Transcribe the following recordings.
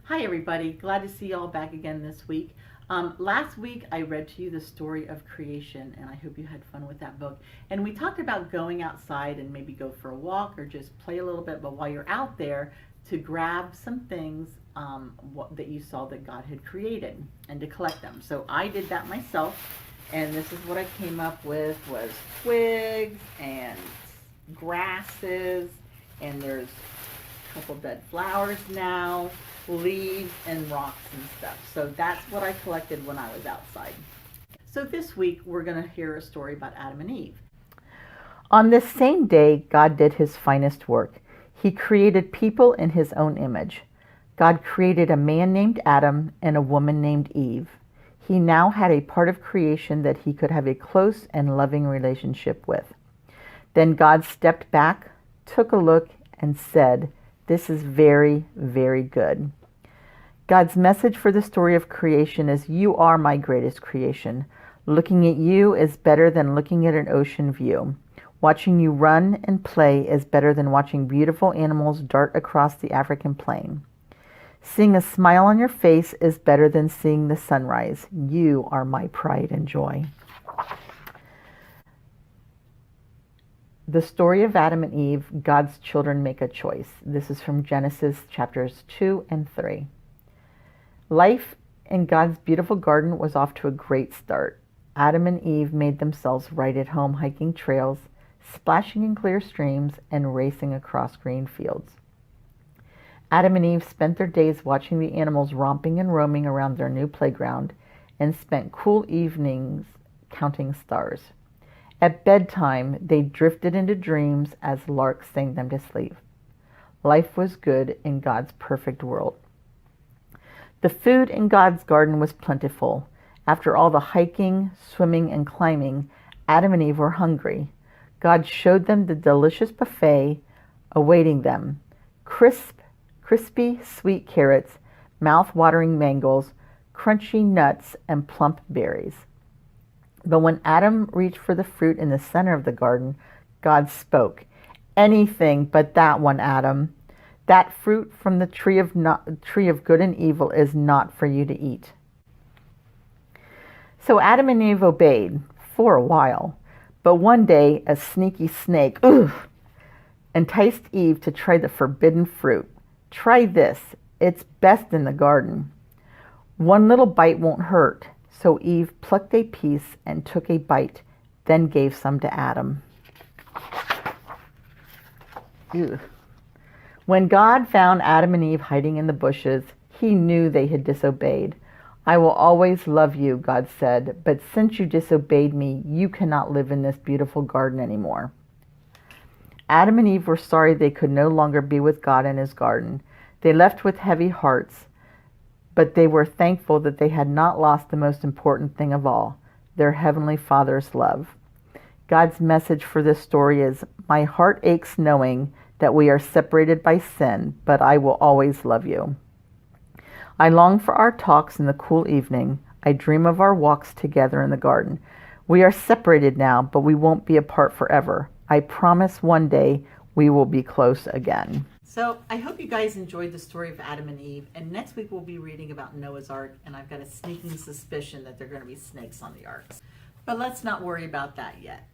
Hi everybody, glad to see you all back again this week. Last week I read to you the story of creation, and I hope you had fun with that book. And we talked about going outside and maybe go for a walk or just play a little bit, but while you're out there, to grab some things that you saw that God had created and to collect them. So I did that myself, and this is what I came up with was twigs and grasses, and there's a couple dead flowers now, leaves and rocks and stuff. So that's what I collected when I was outside. So this week we're going to hear a story about Adam and Eve. On this same day, God did his finest work. He created people in his own image. God created a man named Adam and a woman named Eve. He now had a part of creation that he could have a close and loving relationship with. Then God stepped back, took a look, and said, "This is very, very good." God's message for the story of creation is, "You are my greatest creation. Looking at you is better than looking at an ocean view. Watching you run and play is better than watching beautiful animals dart across the African plain. Seeing a smile on your face is better than seeing the sunrise. You are my pride and joy." The story of Adam and Eve, God's children make a choice. This is from Genesis chapters 2 and 3. Life in God's beautiful garden was off to a great start. Adam and Eve made themselves right at home, hiking trails, splashing in clear streams, and racing across green fields. Adam and Eve spent their days watching the animals romping and roaming around their new playground, and spent cool evenings counting stars. At bedtime, they drifted into dreams as larks sang them to sleep. Life was good in God's perfect world. The food in God's garden was plentiful. After all the hiking, swimming, and climbing, Adam and Eve were hungry. God showed them the delicious buffet awaiting them. Crispy, sweet carrots, mouth-watering mangoes, crunchy nuts, and plump berries. But when Adam reached for the fruit in the center of the garden, God spoke, "Anything but that one, Adam. That fruit from the tree of good and evil is not for you to eat." So Adam and Eve obeyed for a while. But one day, a sneaky snake enticed Eve to try the forbidden fruit. "Try this. It's best in the garden. One little bite won't hurt." So Eve plucked a piece and took a bite, then gave some to Adam. Ew. When God found Adam and Eve hiding in the bushes, he knew they had disobeyed. "I will always love you," God said, "but since you disobeyed me, you cannot live in this beautiful garden anymore." Adam and Eve were sorry they could no longer be with God in his garden. They left with heavy hearts, but they were thankful that they had not lost the most important thing of all, their Heavenly Father's love. God's message for this story is, "My heart aches knowing that we are separated by sin, but I will always love you. I long for our talks in the cool evening. I dream of our walks together in the garden. We are separated now, but we won't be apart forever. I promise one day we will be close again." So I hope you guys enjoyed the story of Adam and Eve, and next week we'll be reading about Noah's Ark, and I've got a sneaking suspicion that there are going to be snakes on the arks. But let's not worry about that yet.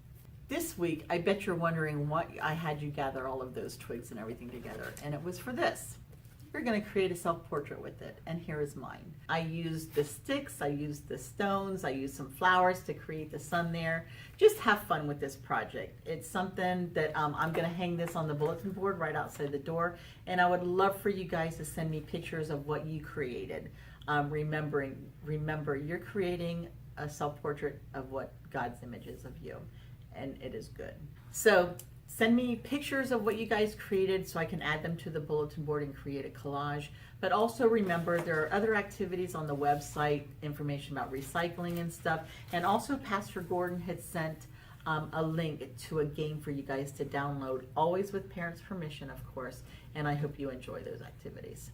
This week, I bet you're wondering what I had you gather all of those twigs and everything together, and it was for this. You're going to create a self-portrait with it, and here is mine. I used the sticks, I used the stones, I used some flowers to create the sun there. Just have fun with this project. It's something that I'm going to hang this on the bulletin board right outside the door, and I would love for you guys to send me pictures of what you created. Remember, you're creating a self-portrait of what God's image is of you, and it is good. So send me pictures of what you guys created so I can add them to the bulletin board and create a collage. But also remember, there are other activities on the website, information about recycling and stuff. And also Pastor Gordon had sent a link to a game for you guys to download, always with parents' permission, of course. And I hope you enjoy those activities.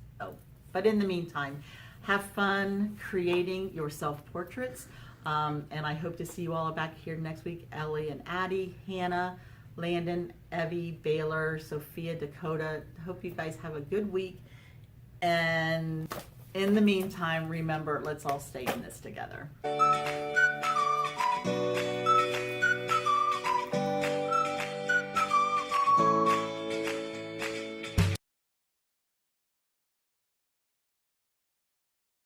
But in the meantime, have fun creating your self-portraits. And I hope to see you all back here next week. Ellie and Addie, Hannah, Landon, Evie, Baylor, Sophia, Dakota. Hope you guys have a good week, and In the meantime, remember, let's all stay in this together.